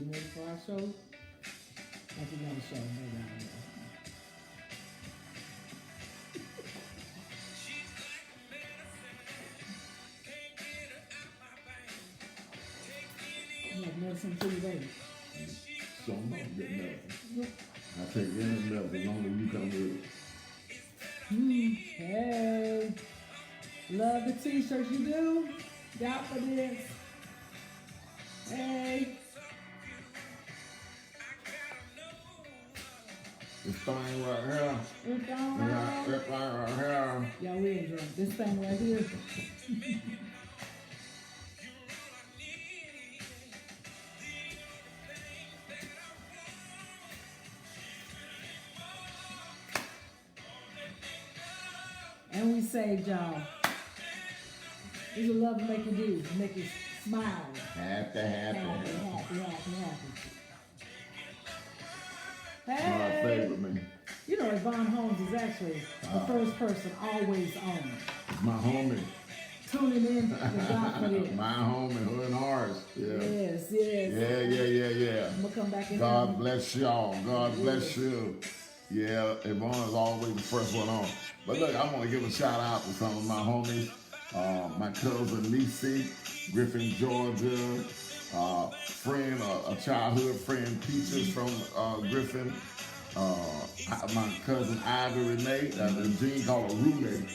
getting ready for our show. That's another show, maybe I don't know. You have medicine too, baby. So I'm not getting medicine. I take any medicine as long as you come with it. Hey, love the t-shirts you do. Godfidence. Hey. This thing right here. It's all right. This thing right here. Y'all we ain't drunk. This thing right here. And we saved y'all. It's a love to make you do, to make you smile. Happy. Happy. My Hey! favorite man. You know, Yvonne Holmes is actually the first person always on. My homie. Tuning in to Godfidence. My homie, her and ours. Yeah. Yes. Yeah. I'm gonna come back in. God bless y'all. God bless you. Yeah, Yvonne is always the first one on. But look, I want to give a shout out to some of my homies. My cousin Niecy, Griffin, Georgia. Friend, a childhood friend, Peaches from Griffin. My cousin Ivy Renee, Jean called her Rune.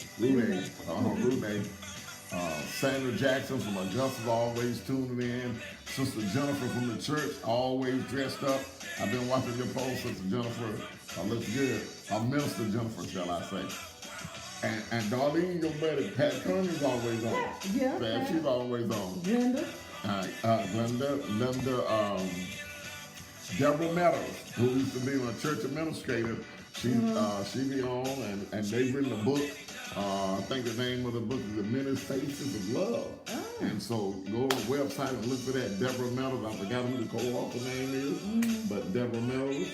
Sandra Jackson from Augusta, always tuning in. Sister Jennifer from the church, always dressed up. I've been watching your post, Sister Jennifer. Looks good. Minister Jennifer, shall I say. And Darlene, your buddy, Pat Kearney's always on. Yeah. She's always on. Glenda. Glenda, Deborah Meadows, who used to be my church administrator, she be on, and they've written a book. I think the name of the book is The Many Faces of Love. Oh. And so go on the website and look for that. Deborah Meadows, I forgot who the co-author name is, but Deborah Meadows,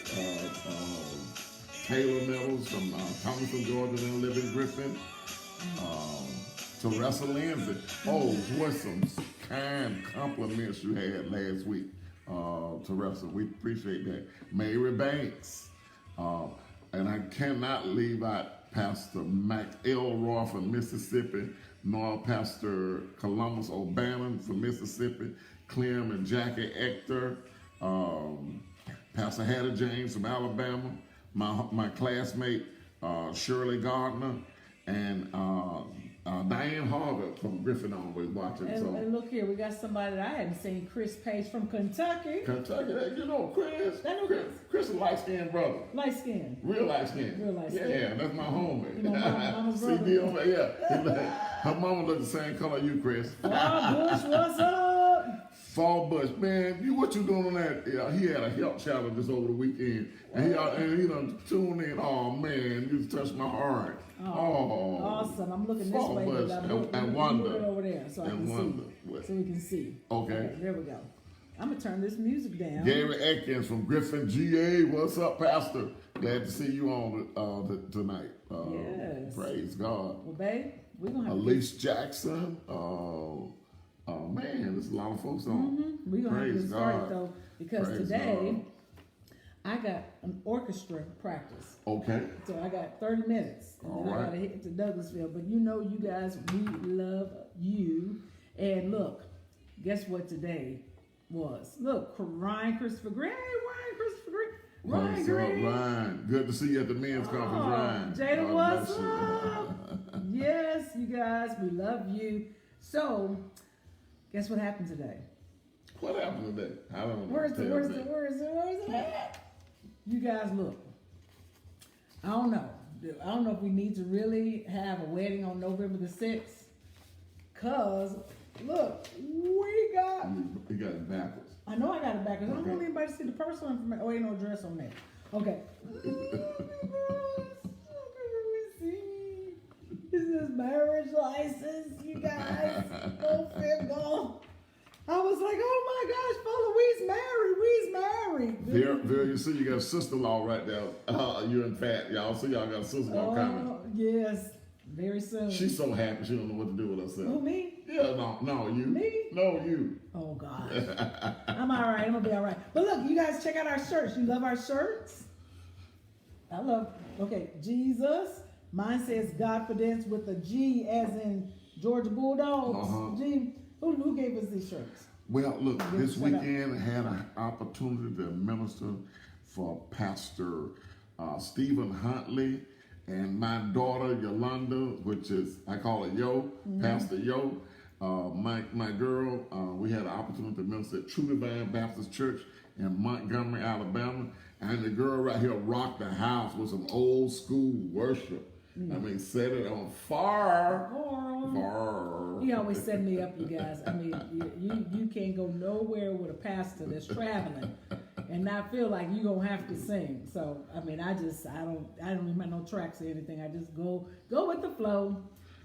Taylor Meadows from Thomaston, Georgia, then live in Griffin. Teresa Lindsay. Oh, what some kind compliments you had last week, Teresa. We appreciate that. Mary Banks. And I cannot leave out Pastor Mac Elroy from Mississippi, nor Pastor Columbus O'Bannon from Mississippi, Clem and Jackie Ector, Pastor Hattie James from Alabama, my classmate Shirley Gardner, and Diane Harvard from Griffin always watching. And look here, we got somebody that I hadn't seen, Chris Page from Kentucky. Kentucky, you know Chris. Chris is a light-skinned brother. Light skin. Real light-skinned. Yeah, that's my homie. You know, mama's brother. CB, yeah. Her mama look the same color you, Chris. Bush, what's up? Fall Bush, man, what you doing on that? Yeah, he had a health challenge this over the weekend, and he done tuned in. Oh man, you touched my heart. Oh, awesome! I'm looking this way, Bush and Wanda over there, so I can see. So we can see. Okay, there we go. I'm gonna turn this music down. Gary Atkins from Griffin, GA. What's up, Pastor? Glad to see you on tonight. Yes. Praise God. Well, babe, we're gonna have Elise Jackson. Oh man, there's a lot of folks on. We're gonna have to get started God. though, because Praise today God. I got an orchestra practice. Okay. So I got 30 minutes, and then I gotta hit to Douglasville. But you know, you guys, we love you. And look, guess what today was? Look, Ryan Christopher Green. Hey, Ryan Christopher Green. Ryan What's Green. up, Ryan? Good to see you at the men's conference, Ryan. Jada, God what's bless you. up? Yes, you guys, we love you. So, guess what happened today? What happened today? I don't know. Where's it at? You guys, look. I don't know if we need to really have a wedding on November the 6th. Cause look, we got. You got it backwards. I know I got it backwards. I don't want anybody to see the personal information. Oh, ain't no address on there. Okay. This is marriage license, you guys. Go figure. I was like, oh my gosh, Paula, we's married. Vera, you see you got a sister-in-law right there. You and Fat, y'all. See y'all got a sister-in-law coming. Yes, very soon. She's so happy she don't know what to do with herself. Who, me? Yeah, no, you. Me? No, you. Oh gosh. I'm all right. I'm gonna be all right. But look, you guys check out our shirts. You love our shirts? I love. Okay, Jesus. Mine says Godfidence with a G as in Georgia Bulldogs. G. Who gave us these shirts? Well, look, this weekend I had an opportunity to minister for Pastor Stephen Huntley and my daughter Yolanda, which is, I call it Yo, Pastor Yo. My girl, we had an opportunity to minister at True Divine Baptist Church in Montgomery, Alabama. And the girl right here rocked the house with some old school worship. I mean, set it on fire. He always set me up, you guys. I mean, you can't go nowhere with a pastor that's traveling and not feel like you're gonna have to sing. So I mean, I don't even have no tracks or anything. I just go with the flow.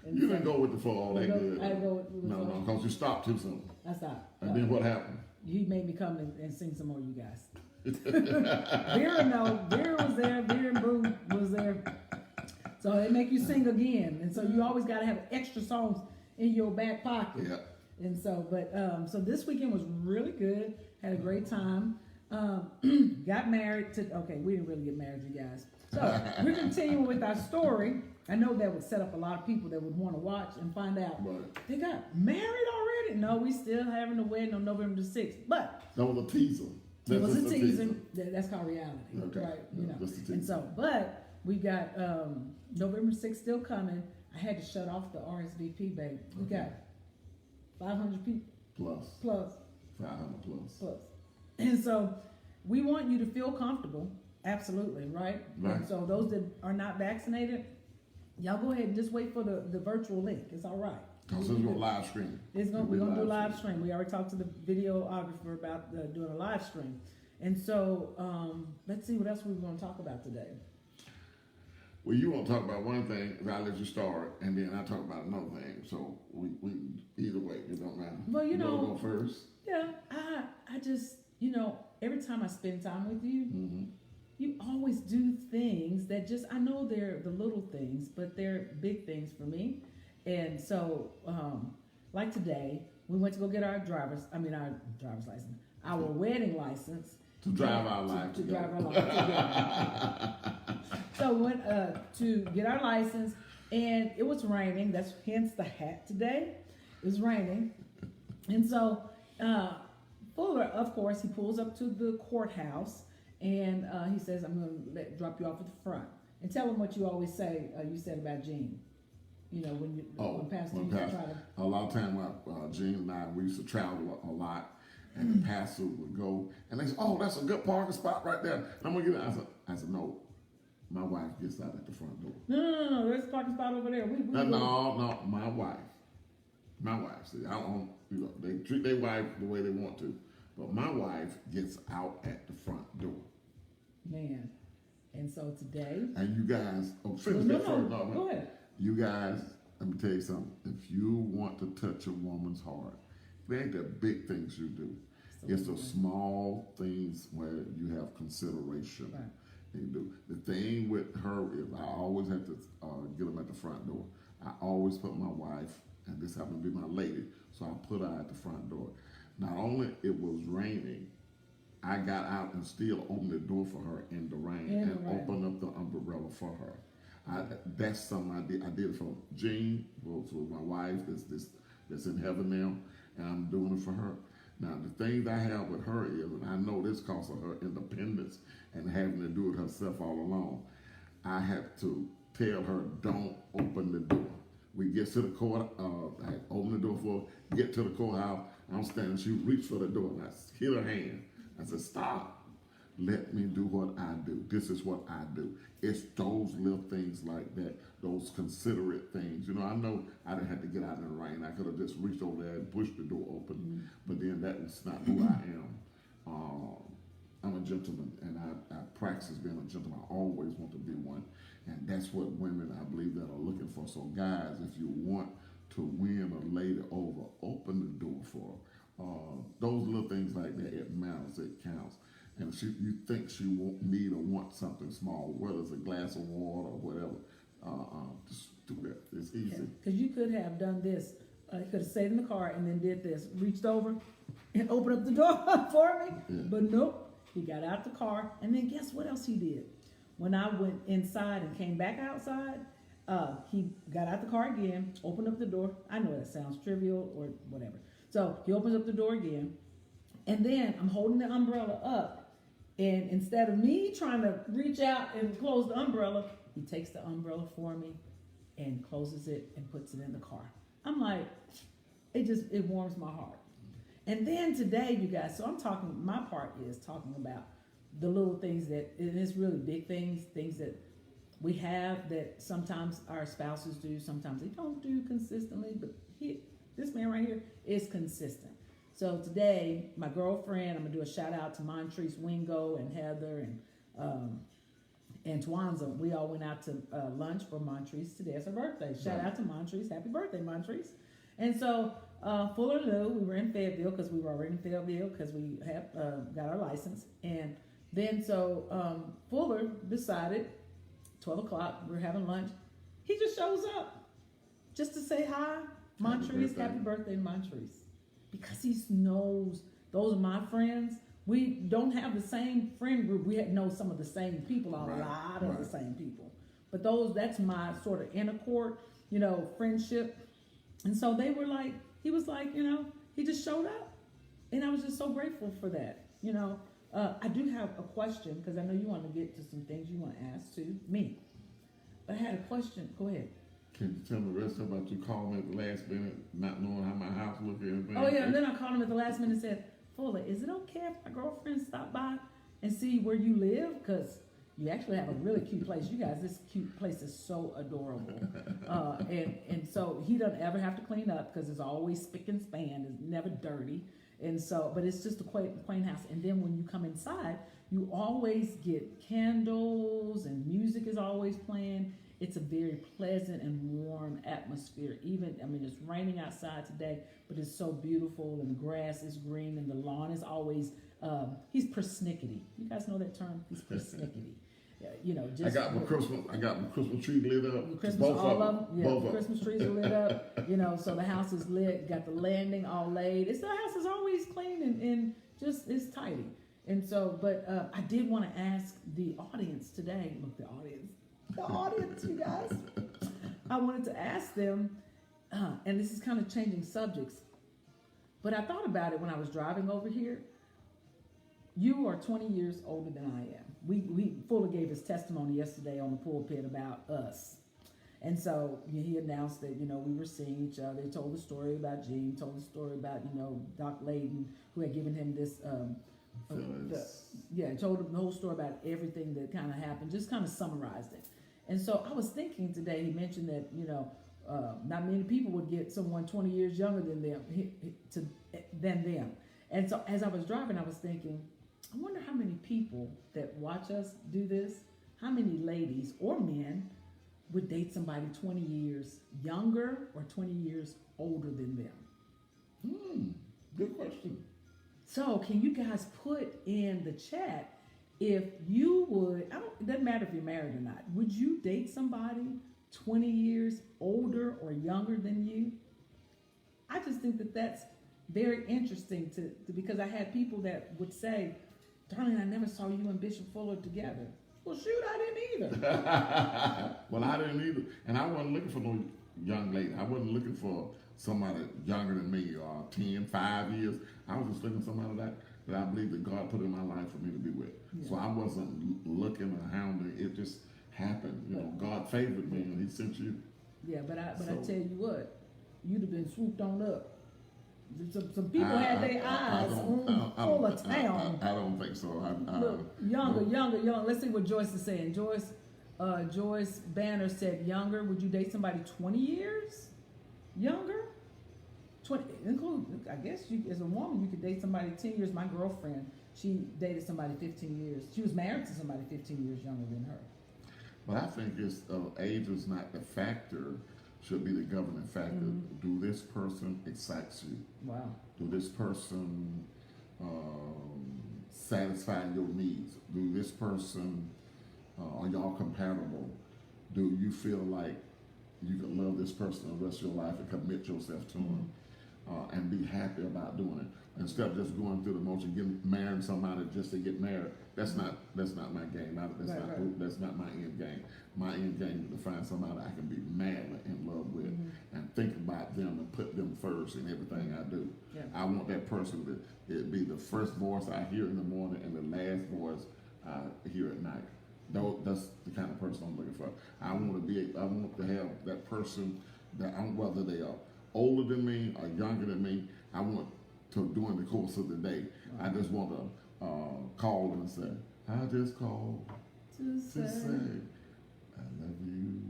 You didn't go with the flow all that good. I go with the flow. No, because you stopped too soon. I stopped. And then what happened? He made me come and sing some more, you guys. Vera was there. Vera and Boo was there. So they make you sing again, and so you always got to have extra songs in your back pocket. Yeah. And so, so this weekend was really good. Had a great time. Got married to. Okay, we didn't really get married, you guys. So we're continuing with our story. I know that would set up a lot of people that would want to watch and find out they got married already. No, we still having the wedding on November the 6th, but that was a teaser. It was a teaser. That's called reality, okay. right? You know. Just a teaser. And so, but we got November 6th still coming. I had to shut off the RSVP, babe. We got 500 people plus 500 plus. And so we want you to feel comfortable. Absolutely, right? And so those that are not vaccinated, y'all go ahead and just wait for the virtual link. It's all right. Because it's going to live stream. We're going to do live stream. We already talked to the videographer about doing a live stream. And so let's see what else we're going to talk about today. Well, you want to talk about one thing, I'll let you start, and then I'll talk about another thing. So we either way, it don't matter. Well, you know, go first. Yeah, I just, every time I spend time with you, you always do things that just, I know they're the little things, but they're big things for me. And so, like today, we went to go get our driver's license, our wedding license. To drive our life. To drive our life together. So we went to get our license, and it was raining. That's hence the hat today. It was raining. And so Fuller, of course, he pulls up to the courthouse, and he says, I'm going to drop you off at the front. And tell him what you always say, you said about Gene. When Pastor used to try to... A lot of time, Gene and I, we used to travel a lot, and the pastor would go, and they said, oh, that's a good parking spot right there. I'm going to get it. I said, no. My wife gets out at the front door. No. There's a parking spot over there. No. My wife. See, I don't. They treat their wife the way they want to, but my wife gets out at the front door. Man, and so today. And you guys. Finish that first. No, go ahead. You guys, let me tell you something. If you want to touch a woman's heart, it ain't the big things you do. It's the small things where you have consideration. Right. You do. The thing with her is I always have to get them at the front door. I always put my wife, and this happened to be my lady, so I put her at the front door. Not only it was raining, I got out and still opened the door for her in the rain opened up the umbrella for her. That's something I did. I did it for Jean, who was my wife, that's in heaven now, and I'm doing it for her. Now, the thing that I have with her is, and I know this cost her independence and having to do it herself all along, I have to tell her, don't open the door. We get to the court, I open the door for her, get to the courthouse, I'm standing, she reached for the door, and I hit her hand. I said, stop. Let me do what I do. This is what I do. It's those little things like that, those considerate things. I know I didn't have to get out in the rain. I could have just reached over there and pushed the door open, but then that was not who I am. I'm a gentleman, and I practice being a gentleman. I always want to be one, and that's what women, I believe, that are looking for. So guys, if you want to win a lady over, open the door for her. Those little things like that, it matters, it counts. And if you think she won't need or want something small, whether it's a glass of water or whatever, just do that. It's easy. Because you could have done this he could have stayed in the car and then did this, reached over and opened up the door for me. Yeah. But nope, he got out the car. And then guess what else he did? When I went inside and came back outside, he got out the car again, opened up the door. I know that sounds trivial or whatever. So he opens up the door again. And then I'm holding the umbrella up. And instead of me trying to reach out and close the umbrella, he takes the umbrella for me and closes it and puts it in the car. I'm like, it warms my heart. And then today, you guys, so my part is talking about the little things that, and it's really big things that we have that sometimes our spouses do, sometimes they don't do consistently, but this man right here is consistent. So today, my girlfriend, I'm gonna do a shout out to Montrese Wingo and Heather and Twanza. We all went out to lunch for Montrese today. It's her birthday. Shout out to Montrese. Happy birthday, Montrese. And so Fuller knew we were in Fayetteville because we were already in Fayetteville because we have got our license. And then so Fuller decided, 12 o'clock, we were having lunch. He just shows up just to say hi, Montrese, happy birthday, Montrese. Because he knows those are my friends. We don't have the same friend group. We know some of the same people, a lot of the same people. But that's my sort of inner court, friendship. And so they were like, he was like, he just showed up. And I was just so grateful for that. I do have a question because I know you want to get to some things you want to ask to me. But I had a question. Go ahead. Can you tell me the rest about you calling me at the last minute, not knowing how my house looked or anything? Oh, yeah. And then I called him at the last minute and said, Fuller, is it okay if my girlfriend stop by and see where you live? Because you actually have a really cute place. You guys, this cute place is so adorable. And so he doesn't ever have to clean up because it's always spick and span. It's never dirty. And so, but it's just a quaint house. And then when you come inside, you always get candles and music is always playing. It's a very pleasant and warm atmosphere. It's raining outside today, but it's so beautiful and the grass is green and the lawn is always, he's persnickety. You guys know that term? He's persnickety. I got my Christmas tree lit up. Christmas, all of them. Yeah, the Christmas trees are lit up. So the house is lit. Got the landing all laid. The house is always clean and just it's tidy. And so, but I did want to ask the audience today. Look, the audience, you guys. I wanted to ask them, and this is kind of changing subjects, but I thought about it when I was driving over here. You are 20 years older than I am. We Fuller gave his testimony yesterday on the pulpit about us. And so he announced that, we were seeing each other. He told the story about Gene, told the story about, Doc Layden, who had given him this, he told him the whole story about everything that kind of happened, just kind of summarized it. And so I was thinking today, he mentioned that, not many people would get someone 20 years younger than them. And so as I was driving, I was thinking, I wonder how many people that watch us do this, how many ladies or men would date somebody 20 years younger or 20 years older than them? Good question. So can you guys put in the chat if you would, it doesn't matter if you're married or not, would you date somebody 20 years older or younger than you? I just think that that's very interesting to because I had people that would say, darling, I never saw you and Bishop Fuller together. Well, shoot, I didn't either. Well, I didn't either. And I wasn't looking for no young lady. I wasn't looking for somebody younger than me, 5 years. I was just looking for somebody that I believe that God put in my life for me to be with. Yeah. So I wasn't looking or hounding. It just happened. God favored me and he sent you. Yeah, but I tell you what, you'd have been swooped on up. Some people had their eyes full of town. I don't think so. Look, younger. Let's see what Joyce is saying. Joyce Banner said younger. Would you date somebody 20 years younger? 20, include, I guess you, as a woman, you could date somebody 10 years. My girlfriend, she dated somebody 15 years. She was married to somebody 15 years younger than her. But I think age is not the factor. Should be the governing factor. Mm-hmm. Do this person excites you? Wow. Do this person satisfy your needs? Do this person, are y'all compatible? Do you feel like you can love this person the rest of your life and commit yourself to them, and be happy about doing it. Instead of just going through the motion, getting married somebody just to get married. That's not my game. That's not my end game. My end game is to find somebody I can be madly in love with and think about them and put them first in everything I do. Yeah. I want that person to be the first voice I hear in the morning and the last voice I hear at night. That's the kind of person I'm looking for. I want to have that person that whether they are older than me or younger than me. I want to, during the course of the day, I just want to call them and say, I just called to say I love you.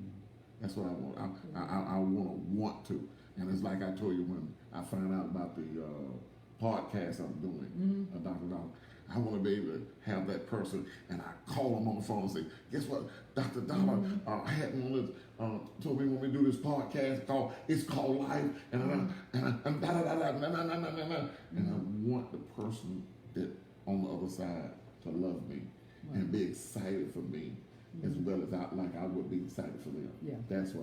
That's what I want. I want to. And it's like I told you when I found out about the podcast I'm doing, Dr. Dollar. I want to be able to have that person, and I call them on the phone and say, guess what, Dr. Dollar had one of told me when we do this podcast it's called Life, and and I want the person that on the other side to love me and be excited for me as well as I would be excited for them. Yeah. That's the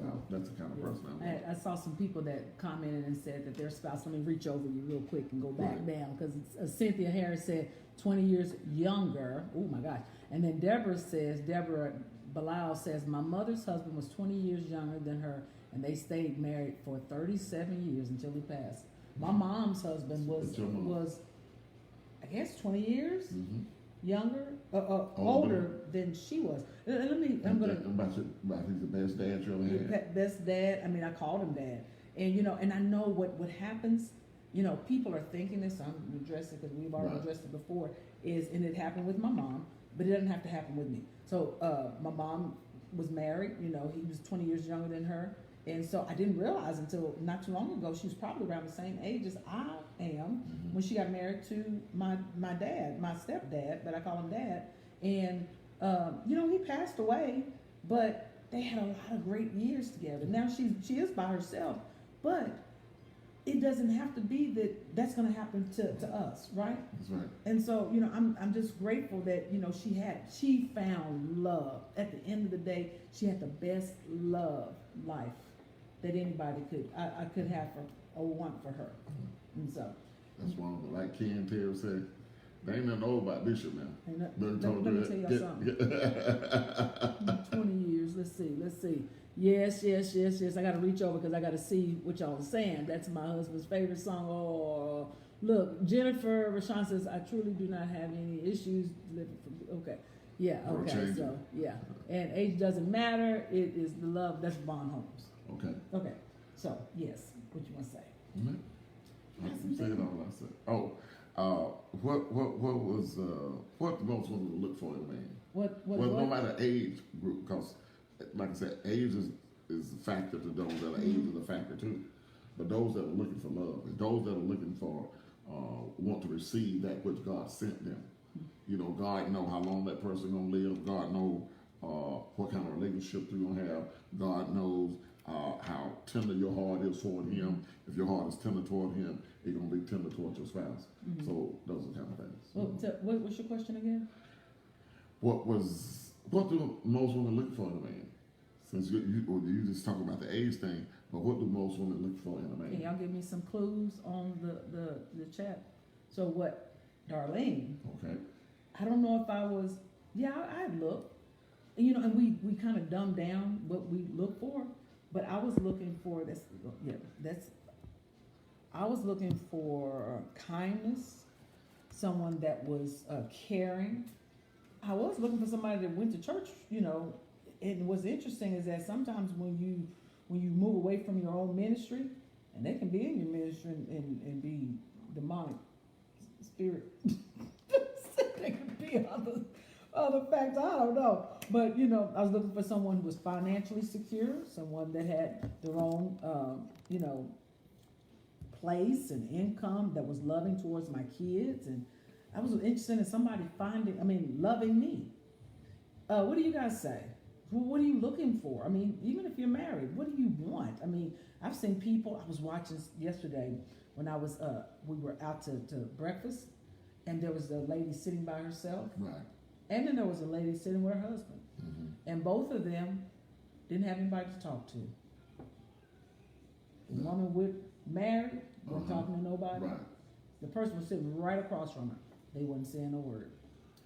kind of person I want. I saw some people that commented and said that their spouse, let me reach over you real quick and go back down, because Cynthia Harris said 20 years younger. Oh my gosh. And then Deborah Bilal says, my mother's husband was 20 years younger than her, and they stayed married for 37 years until he passed. My mom's husband was I guess 20 years younger, older than she was. I'm gonna about he's the best dad you ever had. Best dad. I mean, I called him dad, and and I know what happens. People are thinking this. I'm addressing because we've already addressed it before. And it happened with my mom, but it doesn't have to happen with me. So my mom was married. He was 20 years younger than her, and so I didn't realize until not too long ago she was probably around the same age as I am when she got married to my dad, my stepdad, but I call him dad. And he passed away, but they had a lot of great years together. Now she is by herself, but it doesn't have to be that's going to happen to us, right? That's right. And so, I'm just grateful that, she found love. At the end of the day, she had the best love life that anybody I could have or want for her. And so. That's one, like Ken Terry said, there ain't nothing old about Bishop now. Let me tell you something. 20 years, let's see. Yes. I got to reach over because I got to see what y'all are saying. That's my husband's favorite song. Oh, look, Jennifer Rashawn says, I truly do not have any issues living from. Okay. Yeah, okay. So, yeah. And age doesn't matter. It is the love. That's Bond Holmes. Okay. So, yes. What you want to say? Mm-hmm. I'm saying all I said. What the most women look for in a man? What? No matter age group, because like I said, age is a factor to those that are age is a factor too. But those that are looking for love, and those that are looking for want to receive that which God sent them. God know how long that person gonna live. God know what kind of relationship you're gonna have. God knows how tender your heart is toward Him. If your heart is tender toward Him, it's gonna be tender toward your spouse. So those are the kind of things. What's your question again? What do most women look for in a man? Since you just talking about the age thing, but what do most women look for in a man? Can y'all give me some clues on the chat? So what, Darlene? Okay. I don't know if I was. Yeah, I'd look. And we kind of dumbed down what we look for, but I was looking for this. Yeah, I was looking for kindness, someone that was caring. I was looking for somebody that went to church, and what's interesting is that sometimes when you move away from your own ministry, and they can be in your ministry and be demonic spirit. They could be other factors, I don't know. But, I was looking for someone who was financially secure, someone that had their own, place and income, that was loving towards my kids. And I was interested in somebody loving me. What do you guys say? What are you looking for? Even if you're married, what do you want? I've seen people, I was watching yesterday when we were out to breakfast, and there was a lady sitting by herself. Right. And then there was a lady sitting with her husband. And both of them didn't have anybody to talk to. The woman with married, wasn't talking to nobody. Right. The person was sitting right across from her. They wasn't saying a word.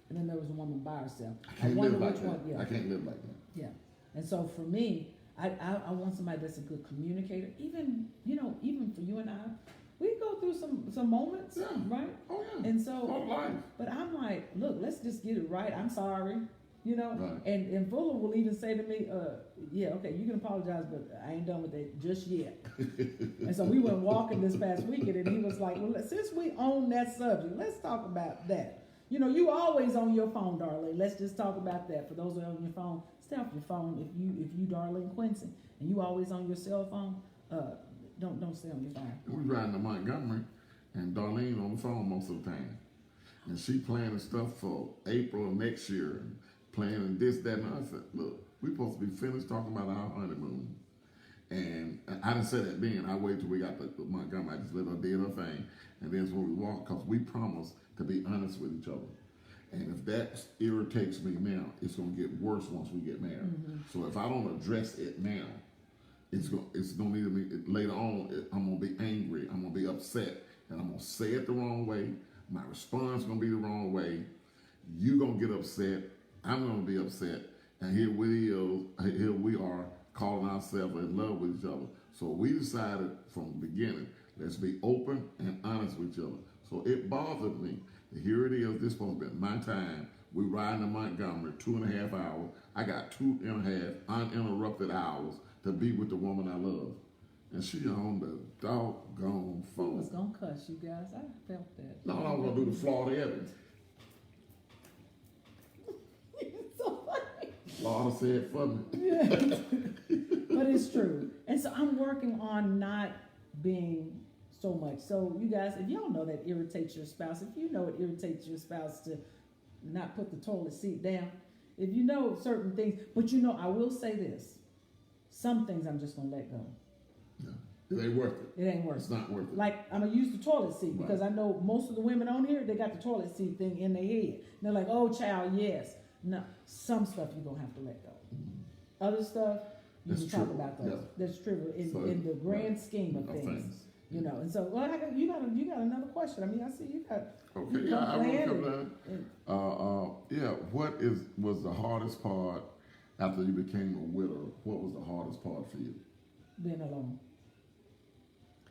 And then there was a woman by herself. I can't wonder live like which that. one. Yeah. I can't live like that. Yeah. And so for me, I want somebody that's a good communicator. Even for you and I, we go through some moments, Yeah. right? Oh yeah. And so, Whole life. but I'm like, look, let's just get it right. I'm sorry, Right. And Fuller will even say to me, yeah, okay, you can apologize, but I ain't done with that just yet. And so we went walking this past weekend, and he was like, well, since we own that subject, let's talk about that. You always on your phone, darling. Let's just talk about that. For those who are on your phone, stay off your phone. If you Darlene Quincy, and you always on your cell phone, don't stay on your phone. We riding to Montgomery, and Darlene on the phone most of the time, and she planning stuff for April of next year, and planning this, that, and I said, look, we supposed to be finished talking about our honeymoon, and I didn't say that then. I waited till we got to Montgomery. I just let her do her thing, and then when we walked, because we promised to be honest with each other. And if that irritates me now, it's gonna get worse once we get married. Mm-hmm. So if I don't address it now, it's gonna need to be later on. I'm gonna be angry. I'm gonna be upset, and I'm gonna say it the wrong way. My response gonna be the wrong way. You gonna get upset. I'm gonna be upset, and here we are calling ourselves in love with each other. So we decided from the beginning, let's be open and honest with each other. So it bothered me. Here it is. This supposed to be my time. We riding to Montgomery 2.5 hours. I got 2.5 uninterrupted hours to be with the woman I love, and she on the doggone He phone. was gonna cuss you guys. I felt that. No, I'm gonna do the Florida Evans. It's so funny. Florida said for me. Yeah. But it's true. And so I'm working on not being so much. So you guys, if y'all know that irritates your spouse, if you know it irritates your spouse to not put the toilet seat down, if you know certain things, but I will say this. Some things I'm just gonna let go. Yeah. It ain't worth it. It ain't worth It's it. not worth it. Like, I'm gonna use the toilet seat because I know most of the women on here, they got the toilet seat thing in their head. And they're like, oh child, yes. No, some stuff you're gonna have to let go. Other stuff, you That's can talk true. about those. Yeah. That's true So, in the grand right. scheme of No things. thanks. And so you got another question. I mean, I see you got. Okay, you yeah, I will planned come it. down. Yeah, what was the hardest part after you became a widow? What was the hardest part for you? Being alone,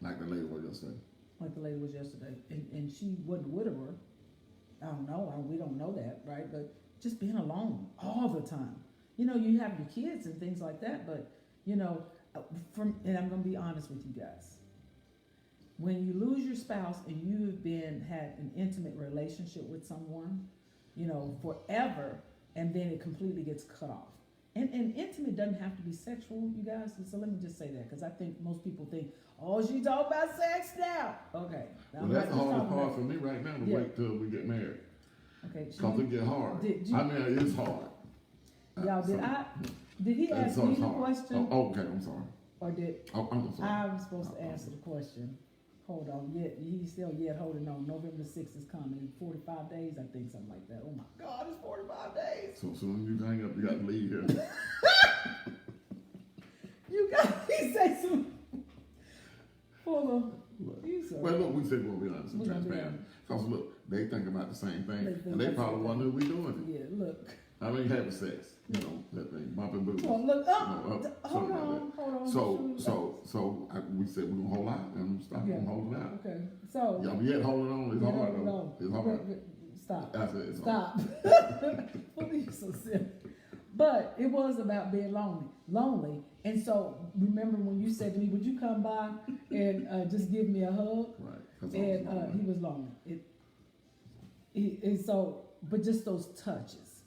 Like the lady was yesterday. like the lady was yesterday, and she wasn't a widower. I don't know. We don't know that, right? But just being alone all the time. You have your kids and things like that, but and I'm gonna be honest with you guys. When you lose your spouse and you've had an intimate relationship with someone, forever, and then it completely gets cut off. And intimate doesn't have to be sexual, you guys. So let me just say that, because I think most people think, oh, she talking about sex now. Okay. Well, that's the hardest part for me right now, to Yeah. wait till we get married. Okay. Because it get hard. I mean, it's hard. Y'all, did he ask So me it's the hard. question? Oh, okay, I'm sorry. Or did I'm sorry. I was supposed to answer the question? Hold on, he's still holding on. November 6th is coming. 45 days, I think, something like that. Oh my God, it's 45 days. So soon as you hang up, you got to leave here. He say some. Hold on. Well, look, we said we'll be honest and We're gonna be transparent. Because look, they think about the same thing, They think and they the probably same wonder we doing it. Yeah, look. I mean, having sex, that thing, bumping booties. Well, look. Hold Hold on. So we said we're gonna hold out and stop from holding out. Okay. So. Yeah, but yet holding on is hard though. No. It's hard. Stop. That's it. It's Stop. What are you so silly? But it was about being lonely. And so remember when you said to me, would you come by and just give me a hug? Right. And he was lonely. But just those touches,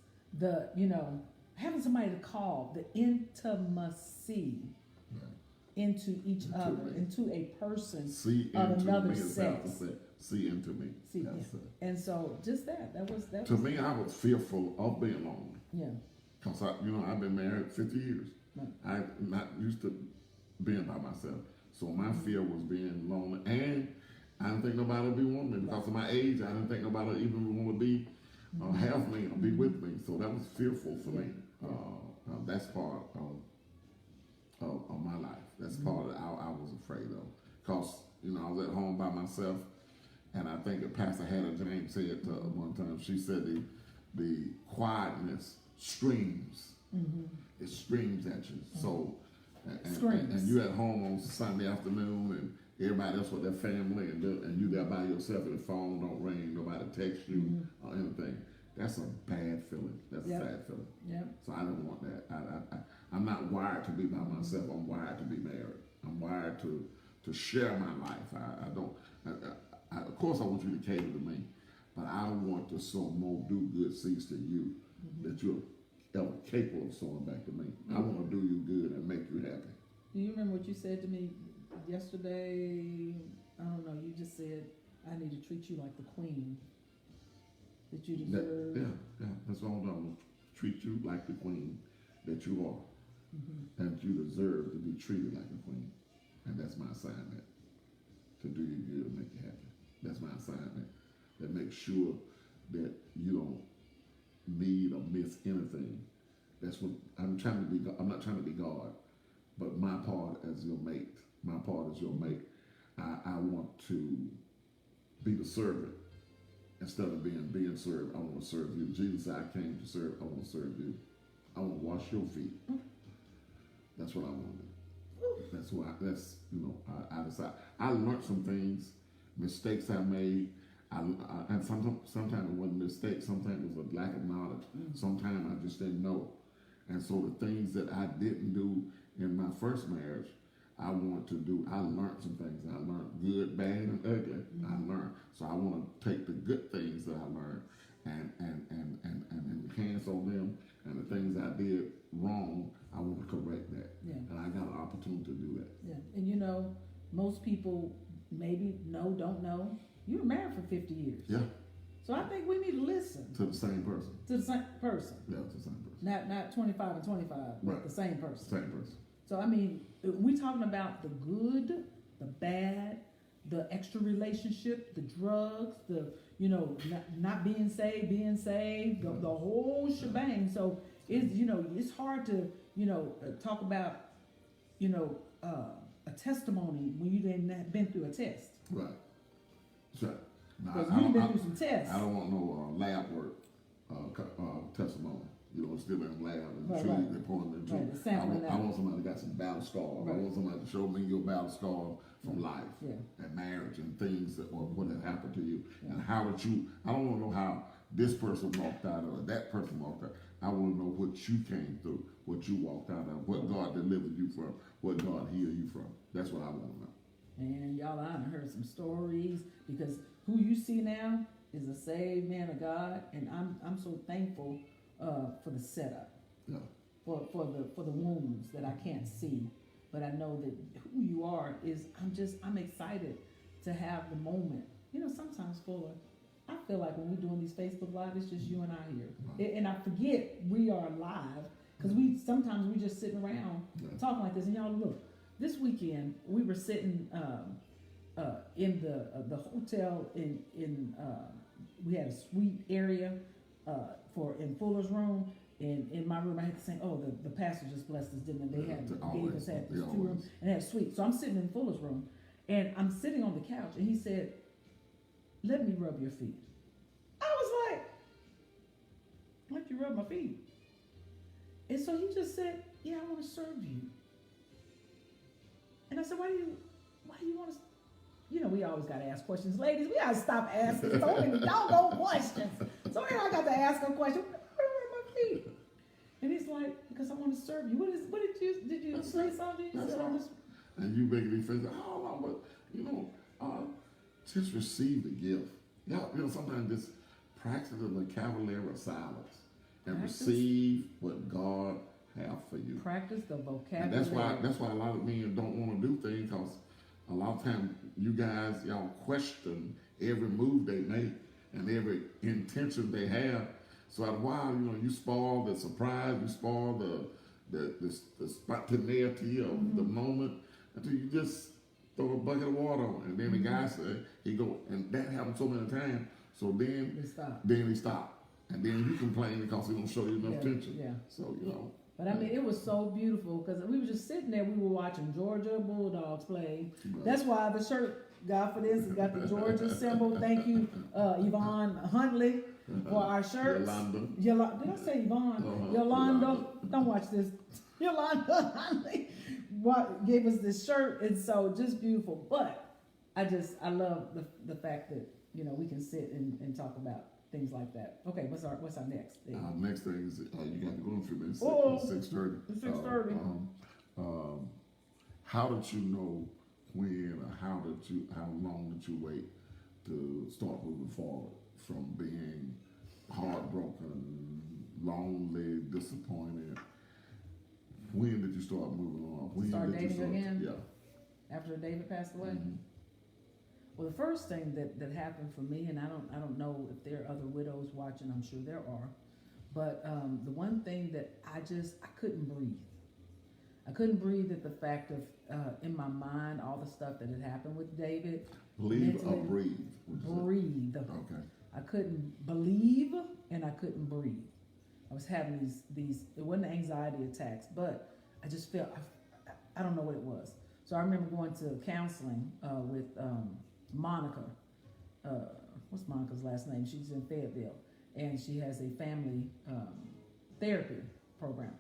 having somebody to call, the intimacy into each other, into a person of another sex. See into me. And so just that was. To me, I was fearful of being lonely. Yeah. Because I've been married 50 years. Right. I'm not used to being by myself. So my fear was being lonely. And I didn't think nobody would be wanting me. Because of my age, I didn't think nobody would even want to be, have me or be with me. So that was fearful for me. That's part of my life. That's part of it I was afraid of. Because, I was at home by myself, and I think that Pastor Hannah James said one time, she said the quietness screams. It screams at you. So, and you at home on Sunday afternoon, and everybody else with their family, and you there by yourself, and the phone don't ring, nobody texts you or anything. That's a bad feeling. That's a sad feeling. Yep. So I don't want that. I'm not wired to be by myself. I'm wired to be married. I'm wired to share my life. I don't. Of course, I want you to cater to me, but I want to sow more do good seeds to you that you're ever capable of sowing back to me. I want to do you good and make you happy. Do you remember what you said to me yesterday? I don't know. You just said I need to treat you like the queen that you deserve. Yeah. That's all I'm going to treat you like the queen that you are, and you deserve to be treated like a queen. And that's my assignment, to do you good and make you happy. That's my assignment, to make sure that you don't need or miss anything. That's what I'm trying to be. I'm not trying to be God, but my part as your mate. My part as your mate. I want to be the servant instead of being served. I want to serve you. Jesus said, I came to serve. I want to serve you. I want to wash your feet. That's what I want to do. That's why. I decide. I learned some things, mistakes I made. And sometimes it wasn't mistakes. Sometimes it was a lack of knowledge. Sometimes I just didn't know. And so the things that I didn't do in my first marriage, I want to do. I learned some things. I learned good, bad, and ugly. I learned. So I want to take the good things that I learned and enhance on them. And the things I did wrong, I want to correct that. Yeah. And I got an opportunity to do that. Yeah. And most people maybe don't know. You were married for 50 years. Yeah. So I think we need to listen. To the same person. To the same person. Yeah, to the same person. Not 25 and 25, but right. The same person. Same person. So I mean, we talking about the good, the bad, the extra relationship, the drugs, the not being saved, the whole shebang. So it's hard to talk about a testimony when you didn't been through a test. Right. That's right. Because you've been through some tests. I don't want no lab work testimony. Still in the lab and right. they're pouring the truth. Right, I want somebody that got some battle scars. Right. I want somebody to show me your battle scars from life and marriage and things or what had happened to you. And how did you, I don't want to know how this person walked out or that person walked out. I want to know what you came through, what you walked out of, what God delivered you from, what God healed you from. That's what I want to know. And y'all, I done heard some stories because who you see now is a saved man of God, and I'm so thankful for the setup, for the wounds that I can't see, but I know that who you are is. I'm excited to have the moment. Sometimes Fuller, I feel like when we're doing these Facebook Live, it's just you and I here, and I forget we are live because sometimes we just sitting around talking like this. And y'all look, this weekend we were sitting in the hotel in we had a suite area in Fuller's room, and in my room I had to say, the pastor just blessed us, didn't they? They gave us had these 2 rooms and had a suite. So I'm sitting in Fuller's room, and I'm sitting on the couch, and he said, "Let me rub your feet." I was like, "Let you rub my feet?" And so he just said, "Yeah, I want to serve you." And I said, "Why do you want to?" We always got to ask questions. Ladies, we got to stop asking so many doggone questions. So I got to ask a question. Where are my feet? And he's like, because I want to serve you. What did you say something? And you making me think, but just receive the gift. Sometimes just practice the vocabulary of silence and receive what God have for you. Practice the vocabulary. And that's why a lot of men don't want to do things, because a lot of times you guys, y'all question every move they make and every intention they have. So after a while, you spoil the surprise, you spoil the spontaneity of the moment until you just throw a bucket of water on it. And then the guy said, and that happens so many times. So then he stop. And then you complain because he don't show you enough Yeah, attention. yeah. So, you know. But I mean, it was so beautiful because we were just sitting there. We were watching Georgia Bulldogs play. Right. That's why the shirt, Godfidence, has got the Georgia symbol. Thank you, Yvonne Huntley, for our shirts. Yolanda. Did I say Yvonne? Uh-huh. Yolanda. Don't watch this. Yolanda Huntley gave us this shirt. It's so just beautiful. But I love the fact that, you know, we can sit and talk about things like that. Okay, what's our next thing? Next thing is you got to go in a few minutes. Oh, 6:30. 6:30. How did you know when, or how long did you wait to start moving forward from being heartbroken, lonely, disappointed? When did you start moving on? When Start did you dating again? Yeah. After David passed away? Mm-hmm. Well, the first thing that happened for me, and I don't know if there are other widows watching, I'm sure there are, but the one thing that I couldn't breathe. I couldn't breathe at the fact of, in my mind, all the stuff that had happened with David. Believe or breathe? Breathe. Okay. I couldn't believe and I couldn't breathe. I was having these it wasn't anxiety attacks, but I just felt, I don't know what it was. So I remember going to counseling with Monica. What's Monica's last name? She's in Fayetteville, and she has a family therapy program.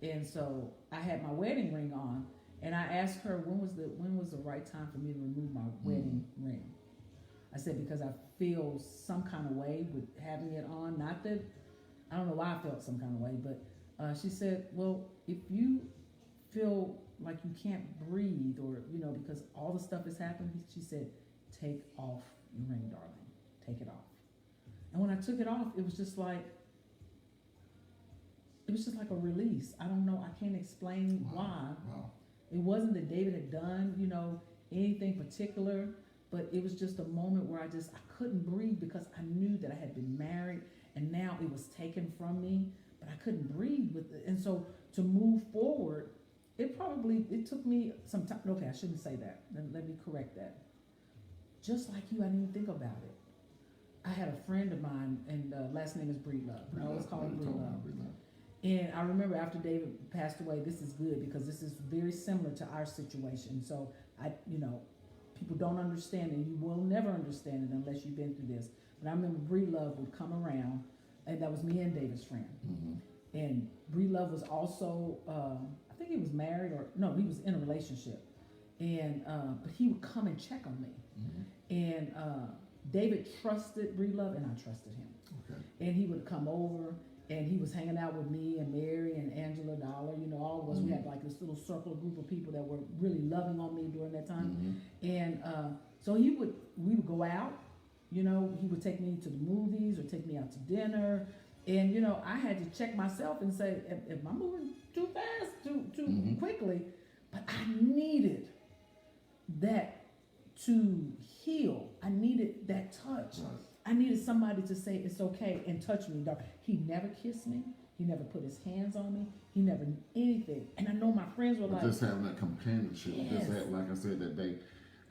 And so I had my wedding ring on, and I asked her when was the right time for me to remove my wedding ring. I said, because I feel some kind of way with having it on. Not that, I don't know why I felt some kind of way, but she said, well, if you feel like you can't breathe, or, you know, because all the stuff has happened, she said, take off your ring, darling. Take it off. And when I took it off, it was just like a release. I don't know. I can't explain why. Wow. It wasn't that David had done, you know, anything particular, but it was just a moment where I couldn't breathe, because I knew that I had been married and now it was taken from me, but I couldn't breathe with it. And so to move forward, it took me some time. Okay, I shouldn't say that. Let me correct that. Just like you, I didn't even think about it. I had a friend of mine, and last name is Breedlove. I always call him Breedlove. And I remember after David passed away, this is good because this is very similar to our situation. So people don't understand, and you will never understand it unless you've been through this. But I remember Breedlove would come around, and that was me and David's friend. Mm-hmm. And Breedlove was also, I think he was married, or no, he was in a relationship. And but he would come and check on me. Mm-hmm. And David trusted Breedlove, and I trusted him. Okay. And he would come over, and he was hanging out with me and Mary and Angela Dollar, all of us. Mm-hmm. We had like this little circle group of people that were really loving on me during that time. Mm-hmm. And so we would go out, he would take me to the movies or take me out to dinner. And, I had to check myself and say, am I moving too fast, too mm-hmm. quickly? But I needed that to heal. I needed that touch. Right. I needed somebody to say it's okay and touch me. He never kissed me. He never put his hands on me. He never anything. And I know my friends were like, just having that companionship. Yes. Just had, like I said that day,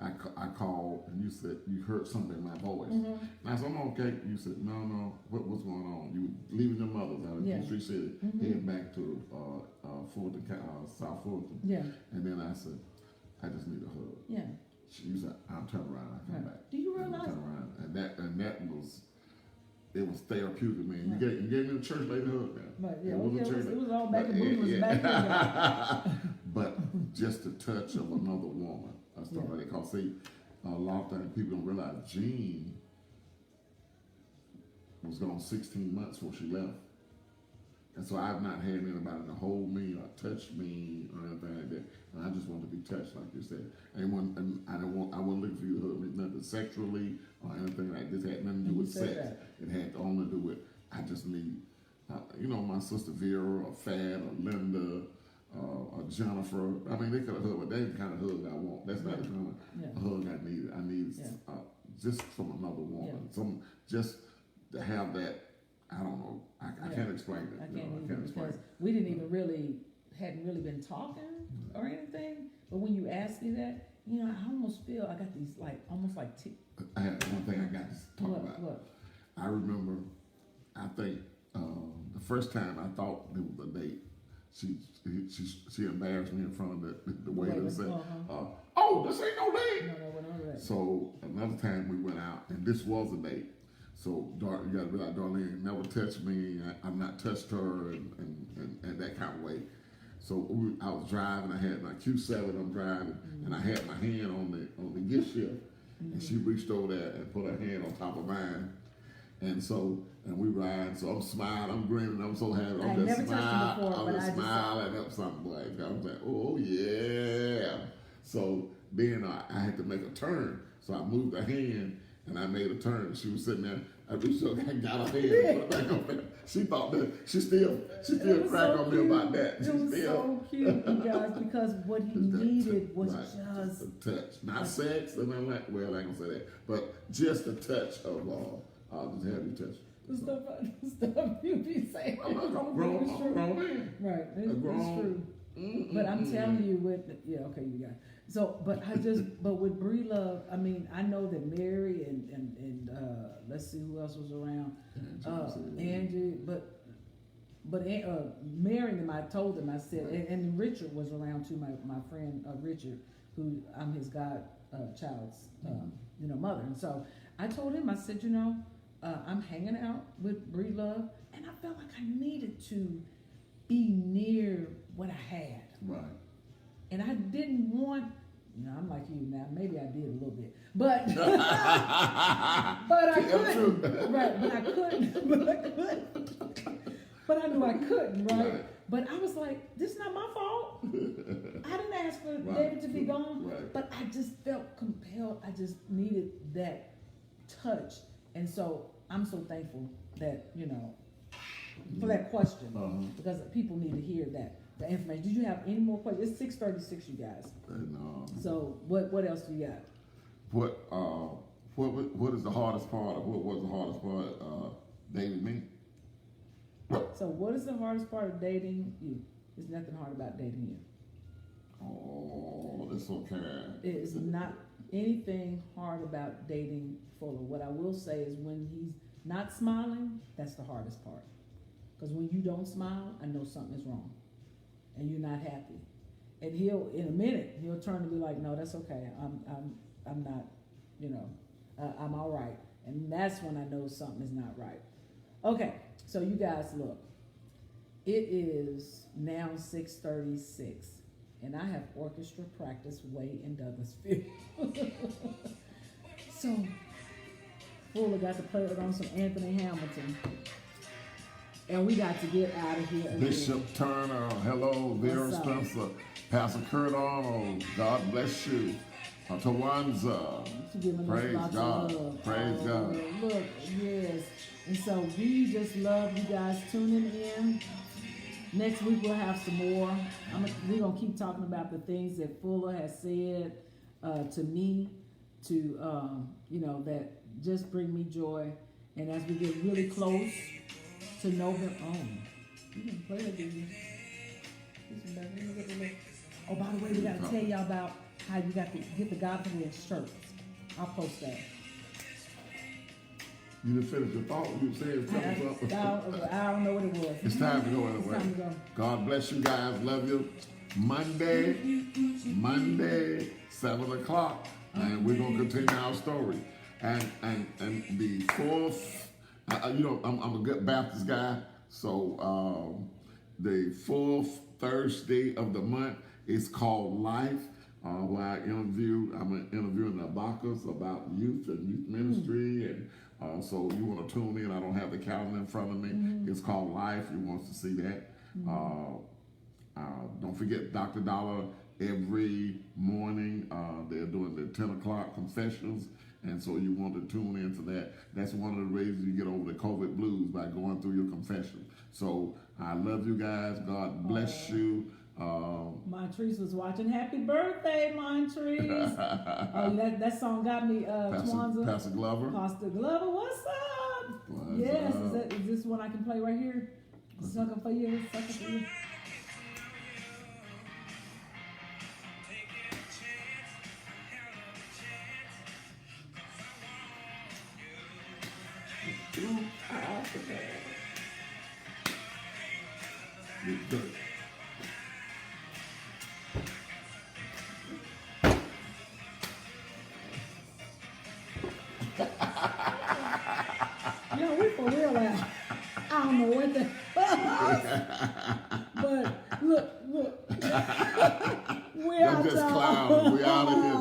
I called and you said you heard something in my voice. Mm-hmm. And I said, I'm okay. You said, no, what's going on? You were leaving your mother's out of Peachtree City, mm-hmm. heading back to South Fulton. Yeah. And then I said, I just need a hug. Yeah. You said, I'll turn around, I'll come back. Do you realize? Turn around. And that was, it was therapeutic, man. Right. You gave me the church lady hug, man. Right, yeah. It was all back and moving back there. But just the touch of another woman, stuff like that. Because see, a lot of times people don't realize Jean was gone 16 months before she left. And so I've not had anybody to hold me or touch me or anything like that. And I just want to be touched, like you said. I wasn't looking for you to hug me, nothing sexually or anything like this. It had nothing to do with sex. It had only to do with, I just need, my sister Vera or Fad or Linda or Jennifer. I mean, they could have hugged, but that's the kind of hug I want. That's not the kind of hug I need. I need just from another woman. Just to have that. I don't know. I can't explain it. I can't explain it. We hadn't really been talking or anything. But when you ask me that, I almost feel I got these I had one thing I got to talk about. What? I remember, I think the first time I thought it was a date, she embarrassed me in front of the waiter and said, "Oh, this ain't no date." No, So another time we went out, and this was a date. So you got to be like, Darlene never touched me. I'm not touched her, and that kind of way. So I was driving. I had my Q7. I'm driving, and I had my hand on the gift shift, and she reached over there and put her hand on top of mine. And we ride. So I'm smiling, I'm grinning, I'm so happy. I'm just smiling up something like that. I'm like, oh yeah. So then I had to make a turn. So I moved her hand and I made a turn. She was sitting there. I reached up and got her hand and put it back on there. She thought that she still cracked on me about that. It was so cute, you guys, because what he needed was just a touch, not sex, and I'm like, well, I ain't gonna say that, but just a touch of I'll just have you touch. The stuff you be saying. I'm a grown man. Right, it's true. But I'm telling you, you got it. So, but with Bree Love, I mean, I know that Mary and let's see who else was around. Angie, but Mary and them, I told them, I said, and Richard was around too, my friend Richard, who I'm his child's mother. And so I told him, I said, I'm hanging out with Bree Love, and I felt like I needed to be near what I had. Right. And I didn't want, I'm like you now, maybe I did a little bit, but but I couldn't. Right, but I couldn't. But I knew I couldn't, right? But I was like, this is not my fault. I didn't ask for David to be gone, but I just felt compelled. I just needed that touch. And so I'm so thankful that, for that question, because people need to hear the information. Did you have any more questions? It's 6:36, you guys. So what else do you got? What is the hardest part, or what was the hardest part dating me? So what is the hardest part of dating you? There's nothing hard about dating you. Oh, that's okay. It is not anything hard about dating Fuller. What I will say is when he's not smiling, that's the hardest part. Because when you don't smile, I know something is wrong. And you're not happy. And in a minute, he'll turn and be like, no, that's okay. I'm not, I'm all right. And that's when I know something is not right. Okay, so you guys look. It is now 6:36. And I have orchestra practice way in Douglasville. So, Fuller got to play on some Anthony Hamilton. And we got to get out of here again. Bishop Turner, hello, Vera Spencer, Pastor Kurt Arnold, God bless you. Tawanza, praise God, praise God. Look, yes. And so we just love you guys tuning in. Next week we'll have some more. We're going to keep talking about the things that Fuller has said to me, that just bring me joy. And as we get really close to November, you can play it, didn't you? Oh, by the way, we got to tell y'all about how you got to get the Godfidence shirts. I'll post that. You didn't finish your thought. You said something. I don't know what it was. It's time to go anyway. It's time to go. God bless you guys. Love you. Monday, 7 o'clock. And we're going to continue our story. And the fourth, I'm a good Baptist guy. So the fourth Thursday of the month is called Life. Where I'm interviewing the Abakas about youth and youth ministry. And so you want to tune in. I don't have the calendar in front of me. It's called Life. You want to see that. Don't forget Dr. Dollar every morning. They're doing the 10 o'clock confessions. And so you want to tune into that. That's one of the reasons you get over the COVID blues, by going through your confession. So I love you guys. God bless you. Montrese was watching. Happy birthday, Montrese. That song got me. Pastor Glover. Pastor Glover, what's up? Yes, is this one I can play right here? Sucker for you. Get dirt. Yeah, we for real out. I don't know what the but look. We're Them out, just y'all. clowns. We out of here.